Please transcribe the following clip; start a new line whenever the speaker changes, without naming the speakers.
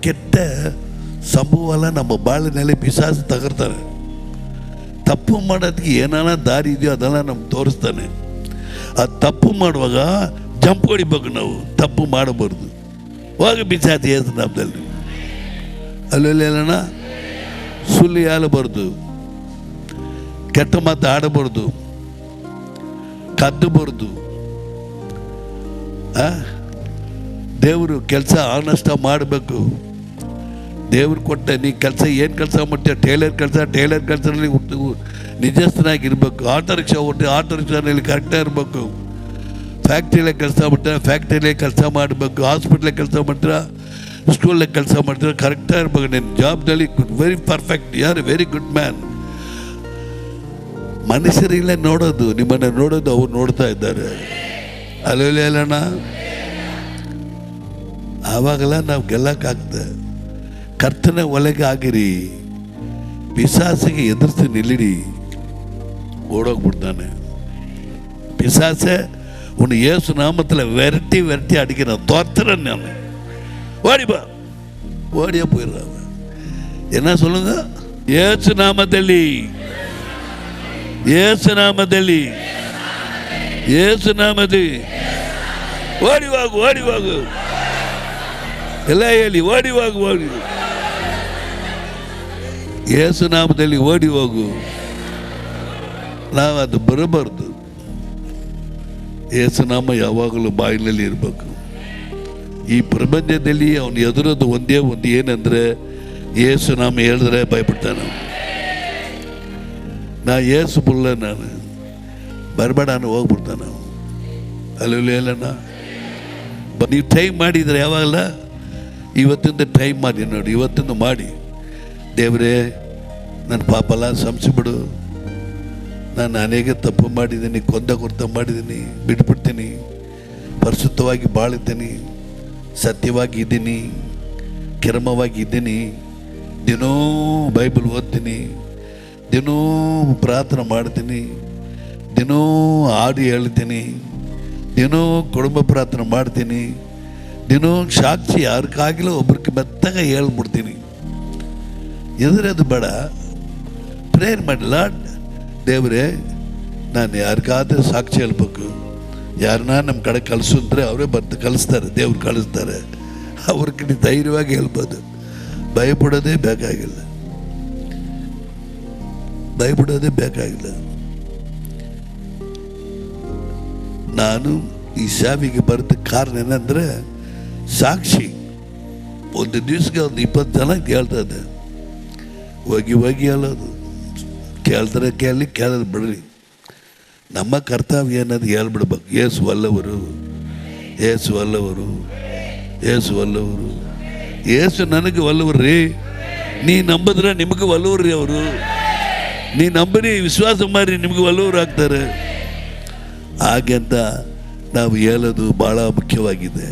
ಕೆಟ್ಟ ಸಂಭವ ನಮ್ಮ ಬಾಳಿನಲ್ಲಿ ಪಿಶಾಚು ತಗರ್ತಾನೆ. ತಪ್ಪು ಮಾಡೋದಕ್ಕೆ ಏನಾನ ದಾರಿ ಇದೆಯೋ ಅದೆಲ್ಲ ನಮ್ಗೆ ತೋರಿಸ್ತಾನೆ. ಆ ತಪ್ಪು ಮಾಡುವಾಗ ಜಂಪ್ ಹೊಡಿಬೇಕು. ನಾವು ತಪ್ಪು ಮಾಡಬಾರ್ದು. ಹೋಗಿ ಪಿಶಾಚಿ ಏಸು ನಾಮದಲ್ಲಿ. ಅಲ್ಲೆಲ್ಲ ಸುಳ್ಳು ಹೇಳಬಾರ್ದು, ಕೆಟ್ಟ ಮಾತು ಆಡಬಾರ್ದು, ಕದ್ದಬಾರ್ದು. ದೇವರು ಕೆಲಸ ಆನೆಸ್ಟ್ ಮಾಡಬೇಕು. ದೇವ್ರು ಕೊಟ್ಟ ನೀ ಕೆಲಸ ಏನು ಕೆಲಸ ಮಾಡ್ತೀಯ, ಟೇಲರ್ ಕೆಲಸದಲ್ಲಿ ನಿಜಸ್ಥನಾಗಿರ್ಬೇಕು. ಆಟೋ ರಿಕ್ಷಾ ಹೊಟ್ಟೆ ಆಟೋ ರಿಕ್ಷಾನಲ್ಲಿ ಕರೆಕ್ಟಾಗಿ ಇರಬೇಕು. ಫ್ಯಾಕ್ಟ್ರಿಯಲ್ಲೇ ಕೆಲಸ ಮಾಡ್ತಾರೆ, ಫ್ಯಾಕ್ಟ್ರಿಯಲ್ಲೇ ಕೆಲಸ ಮಾಡಬೇಕು. ಹಾಸ್ಪಿಟ್ಲೇ ಕೆಲಸ ಮಾಡ್ತೀರಾ, ಸ್ಕೂಲಲ್ಲಿ ಕೆಲಸ ಮಾಡ್ತೀರಾ, ಕರೆಕ್ಟಾಗಿ ಇರ್ಬೇಕು. ನಿನ್ನ ಜಾಬ್ನಲ್ಲಿ ವೆರಿ ಪರ್ಫೆಕ್ಟ್, ಯಾರು ವೆರಿ ಗುಡ್ ಮ್ಯಾನ್. ಮನುಷ್ಯರಿಲ್ಲೇ ನೋಡೋದು, ನಿಮ್ಮನ್ನು ನೋಡೋದು ಅವ್ರು ನೋಡ್ತಾ ಇದ್ದಾರೆ. ಅಲ್ಲೇ ಅಲ್ಲಣ್ಣ, ಆವಾಗೆಲ್ಲ ನಾವು ಗೆಲ್ಲಕ್ಕಾಗ್ತದೆ. ಕರ್ತನ ಒಲೆಗೆ ಆಗಿರಿ, ಪಿಶಾಚಿಗೆ ಎದುರಿಸಿ ನಿಲ್ಲಿಡಿ, ಓಡೋಗ್ಬಿಡ್ತಾನೆ பிசாசை உன்னை இயேசு நாமத்தில் விரட்டி விரட்டி அடிக்கிறேன், தோத்துறேன் நான். ஓடிப்பா, ஓடியா போயிடுறாங்க. என்ன சொல்லுங்க? இயேசு நாமದಲ್ಲಿ, இயேசு நாமದಲ್ಲಿ, இயேசு நாமத்தில் ஓடிவாகு, ஓடிவாகு, ಎಲ್ಲ ಹೇಳಿ ಓಡಿವಾಗು, ಓಡಿ ಯೇಸು ನಾಮದಲ್ಲಿ ಓಡಿ ಹೋಗು. ನಾವು ಅದು ಬರಬಾರ್ದು. ಯೇಸು ನಾಮ ಯಾವಾಗಲೂ ಬಾಯಿನಲ್ಲಿ ಇರಬೇಕು. ಈ ಪ್ರಪಂಚದಲ್ಲಿ ಅವನು ಎದುರೋದು ಒಂದೇ ಒಂದು ಏನಂದರೆ ಯೇಸು ನಾಮ ಹೇಳಿದ್ರೆ ಭಯಪಡ್ತಾನೆ. ನಾ ಯೇಸು ಬುಲ್ಲ, ನಾನು ಬರಬೇಡ ನಾನು ಹೋಗ್ಬಿಡ್ತಾನೆ. ಅಲ್ಲಿ ಅಲ್ಲಣ್ಣ, ನೀವು ಟೈಮ್ ಮಾಡಿದರೆ ಯಾವಾಗಲ್ಲ, ಇವತ್ತಿಂದ ಟೈಮ್ ಮಾಡಿ ನೋಡಿ, ಇವತ್ತಿಂದ ಮಾಡಿ. ದೇವರೇ, ನನ್ನ ಪಾಪಲ್ಲ ಸಂಸಿಬಿಡು, ನಾನು ಅನೇಕ ತಪ್ಪು ಮಾಡಿದ್ದೀನಿ, ಕೊಂದ ಕೊರ್ತ ಮಾಡಿದ್ದೀನಿ, ಬಿಟ್ಬಿಡ್ತೀನಿ, ಪರಿಶುದ್ಧವಾಗಿ ಬಾಳಿದ್ದೀನಿ, ಸತ್ಯವಾಗಿ ಇದ್ದೀನಿ, ಕ್ರಮವಾಗಿ ಇದ್ದೀನಿ, ದಿನೋ ಬೈಬಲ್ ಓದ್ತೀನಿ, ದಿನೋ ಪ್ರಾರ್ಥನೆ ಮಾಡ್ತೀನಿ, ದಿನೋ ಹಾಡು ಹೇಳ್ತೀನಿ, ದಿನೋ ಕುಟುಂಬ ಪ್ರಾರ್ಥನೆ ಮಾಡ್ತೀನಿ, ದಿನೋ ಸಾಕ್ಷಿ ಯಾರಿಗಾಗಿಲ್ಲ ಒಬ್ರಿಗೆ ಮೆತ್ತಾಗ ಹೇಳ್ಬಿಡ್ತೀನಿ. ಎದುರದು ಬೇಡ, ಪ್ರೇಯರ್ ಮಾಡಿ. ಲಾರ್ಡ್, ದೇವರೇ, ನಾನು ಯಾರಿಗಾದ್ರೂ ಸಾಕ್ಷಿ ಹೇಳ್ಬೇಕು. ಯಾರನ್ನ ನಮ್ಮ ಕಡೆ ಕಳಿಸಿದ್ರೆ ಅವರೇ ಬರ್ತು ಕಳಿಸ್ತಾರೆ, ದೇವ್ರು ಕಳಿಸ್ತಾರೆ. ಅವ್ರಿಗೆ ಧೈರ್ಯವಾಗಿ ಹೇಳ್ಬೋದು. ಭಯಪಡೋದೇ ಬೇಕಾಗಿಲ್ಲ, ಭಯಪಡೋದೇ ಬೇಕಾಗಿಲ್ಲ. ನಾನು ಈ ಸೇವೆಗೆ ಬರೋದ ಕಾರಣ ಏನಂದರೆ ಸಾಕ್ಷಿ. ಒಂದು ದಿವ್ಸಕ್ಕೆ ಒಂದು 20 ಜನ ಕೇಳ್ತಾ ಇದ್ದೆ. ಹೋಗಿ ಹೋಗಿ ಹೇಳೋದು, ಕೇಳ್ತಾರೆ ಕೇಳಿ, ಕೇಳೋದು ಬಿಡ್ರಿ. ನಮ್ಮ ಕರ್ತವ್ಯ ಏನದು ಹೇಳ್ಬಿಡ್ಬೇಕು. ಏಸು ಒಲ್ಲವರು, ಏಸು ಒಲ್ಲವರು, ಏಸು ಒಲ್ಲವರು, ಏಸು ನನಗೆ ಒಲ್ಲವರು ರೀ. ನೀ ನಂಬಿದ್ರೆ ನಿಮಗೆ ಒಲ್ಲವರು ರೀ ಅವರು. ನೀ ನಂಬರಿ, ವಿಶ್ವಾಸ ಮಾಡಿ, ನಿಮಗೆ ಒಲ್ಲವರು ಆಗ್ತಾರೆ. ಹಾಗೆ ಅಂತ ನಾವು ಹೇಳೋದು ಭಾಳ ಮುಖ್ಯವಾಗಿದೆ.